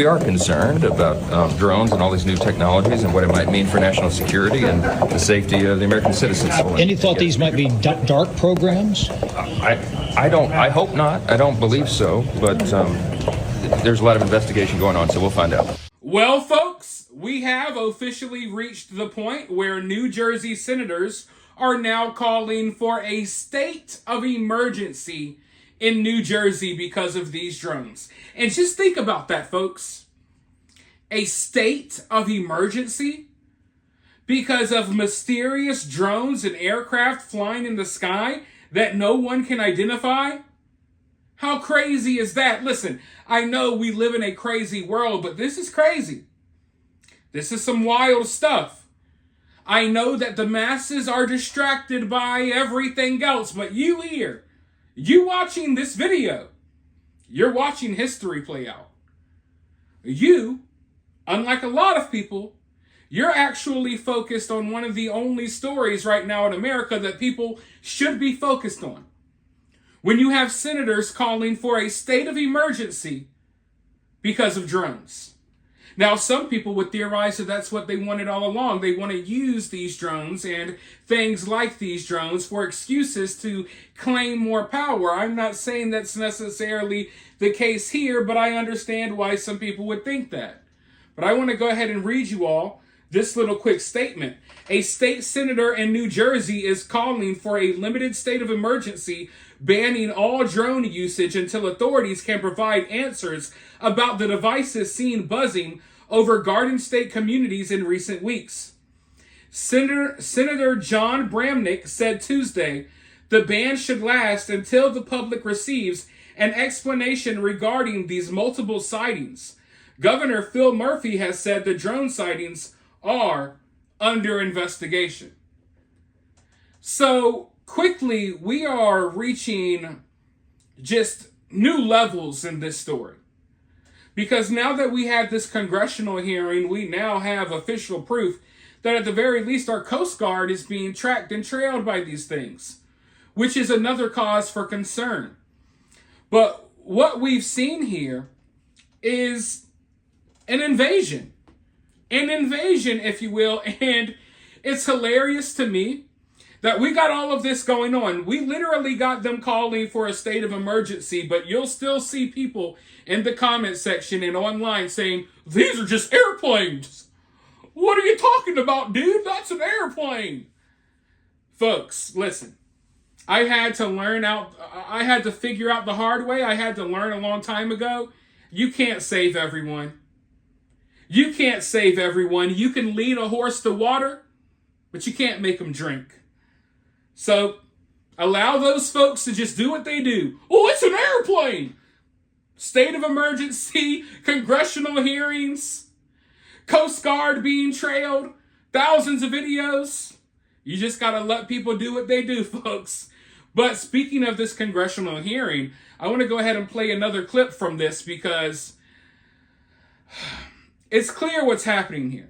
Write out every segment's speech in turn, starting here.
We are concerned about drones and all these new technologies and what it might mean for national security and the safety of the American citizens. Any thought these might be dark programs? I hope not. I don't believe so, but there's a lot of investigation going on, so we'll find out. Well, folks, we have officially reached the point where New Jersey senators are now calling for a state of emergency in New Jersey because of these drones. And just think about that, folks. A state of emergency because of mysterious drones and aircraft flying in the sky that no one can identify? How crazy is that? Listen, I know we live in a crazy world, but this is crazy. This is some wild stuff. I know that the masses are distracted by everything else, but you here, you watching this video, you're watching history play out. You, unlike a lot of people, you're actually focused on one of the only stories right now in America that people should be focused on. When you have senators calling for a state of emergency because of drones. Now, some people would theorize that that's what they wanted all along. They want to use these drones and things like these drones for excuses to claim more power. I'm not saying that's necessarily the case here, but I understand why some people would think that. But I want to go ahead and read you all this little quick statement. A state senator in New Jersey is calling for a limited state of emergency, banning all drone usage until authorities can provide answers about the devices seen buzzing over Garden State communities in recent weeks. Senator John Bramnick said Tuesday the ban should last until the public receives an explanation regarding these multiple sightings. Governor Phil Murphy has said the drone sightings are under investigation. So quickly, we are reaching just new levels in this story. Because now that we had this congressional hearing, we now have official proof that at the very least our Coast Guard is being tracked and trailed by these things, which is another cause for concern. But what we've seen here is an invasion, if you will, and it's hilarious to me that we got all of this going on. We literally got them calling for a state of emergency, but you'll still see people in the comment section and online saying, these are just airplanes. What are you talking about, dude? That's an airplane. Folks, listen, I had to figure out the hard way. I had to learn a long time ago. You can't save everyone. You can't save everyone. You can lead a horse to water, but you can't make them drink. So allow those folks to just do what they do. Oh, it's an airplane. State of emergency, congressional hearings, Coast Guard being trailed, thousands of videos. You just got to let people do what they do, folks. But speaking of this congressional hearing, I want to go ahead and play another clip from this because it's clear what's happening here.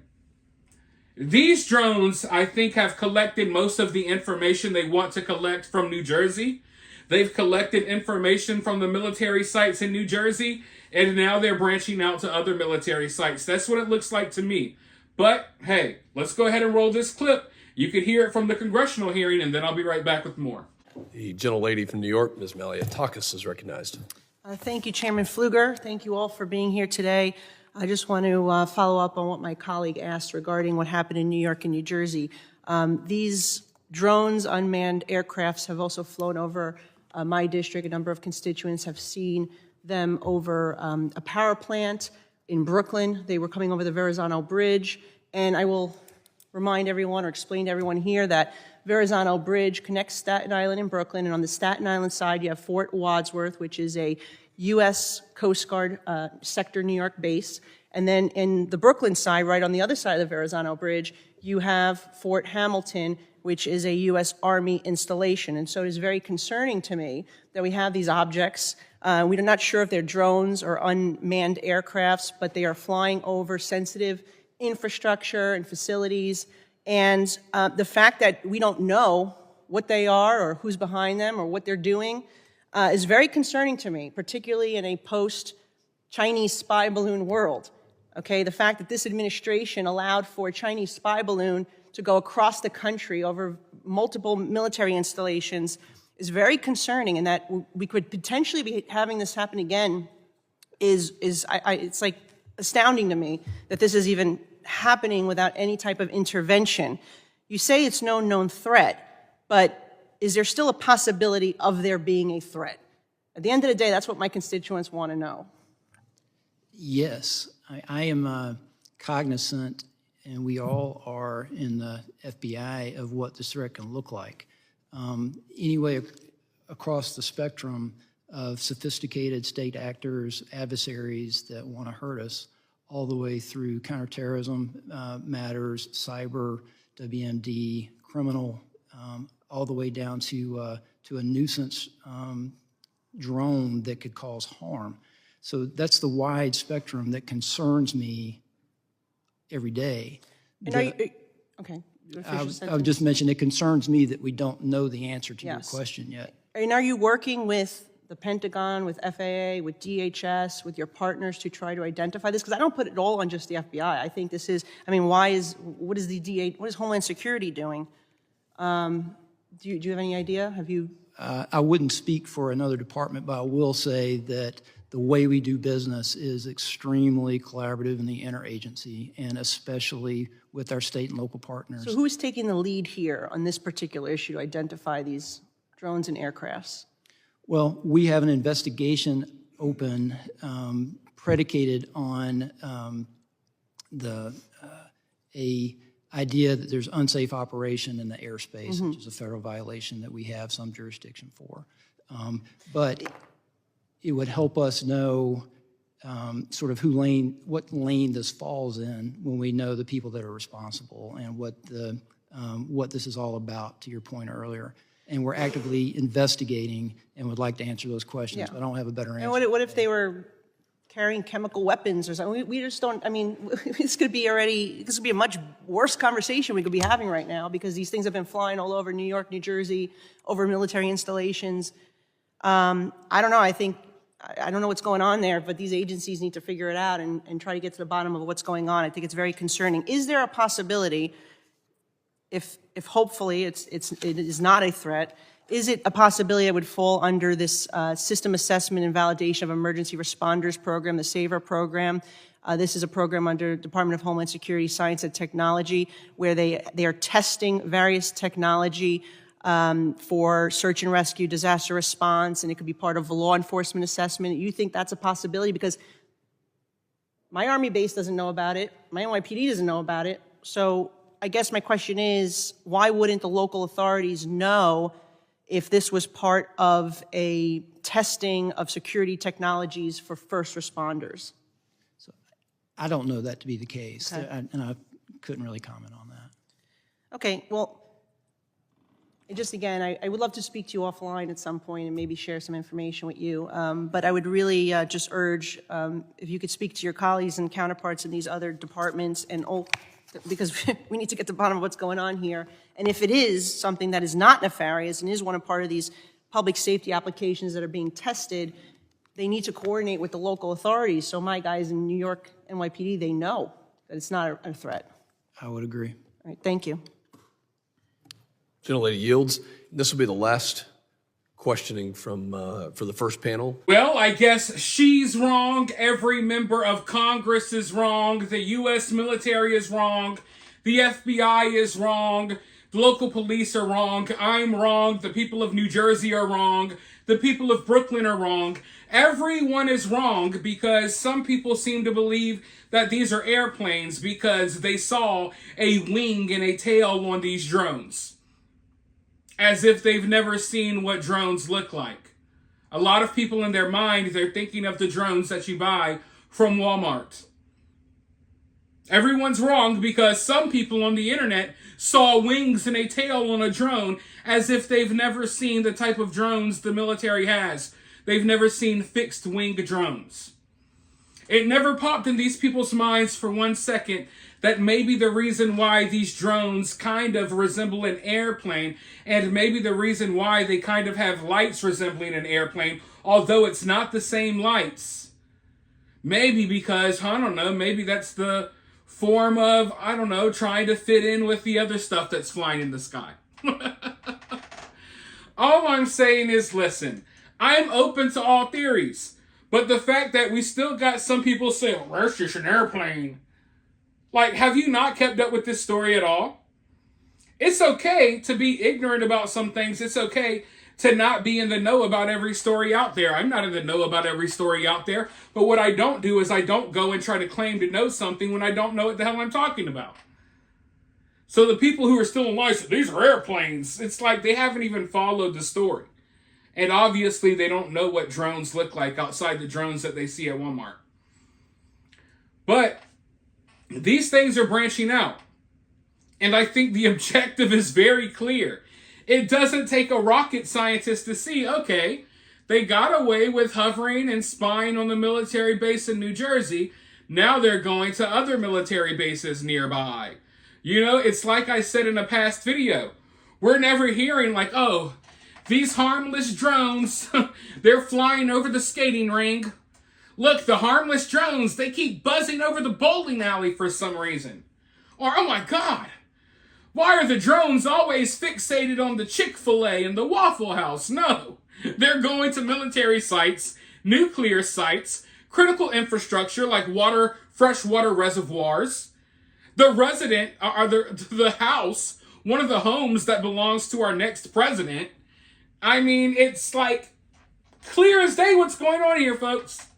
These drones, I think, have collected most of the information they want to collect from New Jersey. They've collected information from the military sites in New Jersey, and now they're branching out to other military sites. That's what it looks like to me. But, hey, let's go ahead and roll this clip. You can hear it from the congressional hearing, and then I'll be right back with more. The gentlelady from New York, Ms. Maliotakis, is recognized. Thank you, Chairman Pfluger. Thank you all for being here today. I just want to follow up on what my colleague asked regarding what happened in New York and New Jersey. These drones, unmanned aircrafts have also flown over my district. A number of constituents have seen them over a power plant in Brooklyn. They were coming over the Verrazano Bridge. And I will remind everyone or explain to everyone here that Verrazano Bridge connects Staten Island and Brooklyn. And on the Staten Island side, you have Fort Wadsworth, which is a U.S. Coast Guard sector New York base. And then in the Brooklyn side, right on the other side of the Verrazano Bridge, you have Fort Hamilton, which is a U.S. Army installation. And so it is very concerning to me that we have these objects. We're not sure if they're drones or unmanned aircrafts, but they are flying over sensitive infrastructure and facilities. And the fact that we don't know what they are or who's behind them or what they're doing is very concerning to me, particularly in a Chinese spy balloon world. Okay, the fact that this administration allowed for a Chinese spy balloon to go across the country over multiple military installations is very concerning, and that we could potentially be having this happen again it's like astounding to me that this is even happening without any type of intervention. You say it's no known threat, but is there still a possibility of there being a threat? At the end of the day, that's what my constituents want to know. Yes, I am cognizant, and we all are in the FBI, of what this threat can look like. Anyway, across the spectrum of sophisticated state actors, adversaries that want to hurt us, all the way through counterterrorism matters, cyber, WMD, criminal, all the way down to a nuisance drone that could cause harm. So that's the wide spectrum that concerns me every day. And are you, okay. I would just mention it concerns me that we don't know the answer to your question yet. And are you working with the Pentagon, with FAA, with DHS, with your partners to try to identify this? Because I don't put it all on just the FBI. I think this is, I mean, what is Homeland Security doing? Do you have any idea? Have you? I wouldn't speak for another department, but I will say that the way we do business is extremely collaborative in the interagency, and especially with our state and local partners. So who's taking the lead here on this particular issue to identify these drones and aircrafts? Well, we have an investigation open predicated on a idea that there's unsafe operation in the airspace, which is a federal violation that we have some jurisdiction for. But it would help us know sort of what lane this falls in when we know the people that are responsible and what this is all about, to your point earlier. And we're actively investigating and would like to answer those questions, but I don't have a better answer. And what if they were carrying chemical weapons or something? We just don't, I mean, this could be a much worse conversation we could be having right now, because these things have been flying all over New York, New Jersey, over military installations. I don't know, I don't know what's going on there, but these agencies need to figure it out and try to get to the bottom of what's going on. I think it's very concerning. Is there a possibility, if hopefully it is not a threat, is it a possibility it would fall under this System Assessment and Validation of Emergency Responders program, the SAVER program? This is a program under Department of Homeland Security, Science and Technology, where they are testing various technology for search and rescue, disaster response, and it could be part of a law enforcement assessment. You think that's a possibility? Because my Army base doesn't know about it, my NYPD doesn't know about it, so I guess my question is, why wouldn't the local authorities know if this was part of a testing of security technologies for first responders? So I don't know that to be the case, Okay. and I couldn't really comment on that. Okay, well, just again, I would love to speak to you offline at some point and maybe share some information with you, but I would really just urge if you could speak to your colleagues and counterparts in these other departments, and because we need to get to the bottom of what's going on here. And if it is something that is not nefarious and is part of these public safety applications that are being tested, they need to coordinate with the local authorities so my guys in New York, NYPD, they know that it's not a threat. I would agree. All right, thank you. Gentlelady yields. This will be the last questioning from for the first panel. Well, I guess she's wrong. Every member of Congress is wrong. The U.S. military is wrong. The FBI is wrong. The local police are wrong. I'm wrong. The people of New Jersey are wrong. The people of Brooklyn are wrong. Everyone is wrong, because some people seem to believe that these are airplanes because they saw a wing and a tail on these drones, as if they've never seen what drones look like. A lot of people in their mind, they're thinking of the drones that you buy from Walmart. Everyone's wrong, because some people on the internet saw wings and a tail on a drone as if they've never seen the type of drones the military has. They've never seen fixed wing drones. It never popped in these people's minds for 1 second that maybe the reason why these drones kind of resemble an airplane, and maybe the reason why they kind of have lights resembling an airplane, although it's not the same lights, Maybe because, I don't know, maybe that's the form of, I don't know, trying to fit in with the other stuff that's flying in the sky. All I'm saying is, listen, I'm open to all theories. But the fact that we still got some people saying, well, that's just an airplane. Like, have you not kept up with this story at all? It's okay to be ignorant about some things. It's okay to not be in the know about every story out there. I'm not in the know about every story out there. But what I don't do is I don't go and try to claim to know something when I don't know what the hell I'm talking about. So the people who are still in line say, these are airplanes. It's like they haven't even followed the story. And obviously they don't know what drones look like outside the drones that they see at Walmart. But these things are branching out. And I think the objective is very clear. It doesn't take a rocket scientist to see, okay, they got away with hovering and spying on the military base in New Jersey. Now they're going to other military bases nearby. You know, it's like I said in a past video. We're never hearing like, oh, these harmless drones, they're flying over the skating rink. Look, the harmless drones, they keep buzzing over the bowling alley for some reason. Or, oh my God, why are the drones always fixated on the Chick-fil-A and the Waffle House? No, they're going to military sites, nuclear sites, critical infrastructure like water, freshwater reservoirs. The the house, one of the homes that belongs to our next president. I mean, it's like clear as day what's going on here, folks.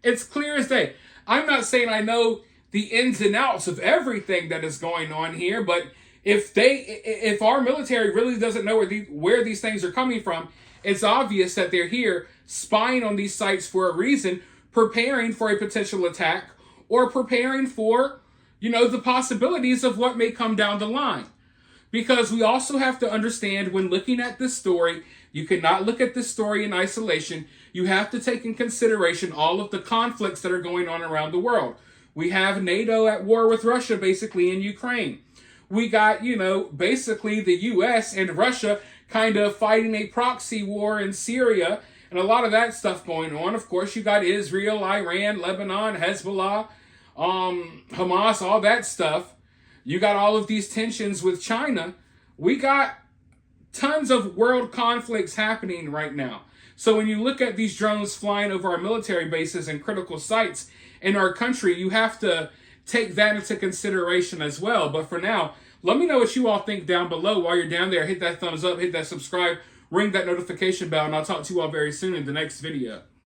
It's clear as day. I'm not saying I know the ins and outs of everything that is going on here, but if our military really doesn't know where these things are coming from, it's obvious that they're here spying on these sites for a reason, preparing for a potential attack or preparing for, the possibilities of what may come down the line. Because we also have to understand when looking at this story, you cannot look at this story in isolation. You have to take in consideration all of the conflicts that are going on around the world. We have NATO at war with Russia, basically, in Ukraine. We got, basically the U.S. and Russia kind of fighting a proxy war in Syria and a lot of that stuff going on. Of course, you got Israel, Iran, Lebanon, Hezbollah, Hamas, all that stuff. You got all of these tensions with China. We got tons of world conflicts happening right now. So when you look at these drones flying over our military bases and critical sites in our country, you have to take that into consideration as well. But for now, let me know what you all think down below. While you're down there, hit that thumbs up, hit that subscribe, ring that notification bell, and I'll talk to you all very soon in the next video.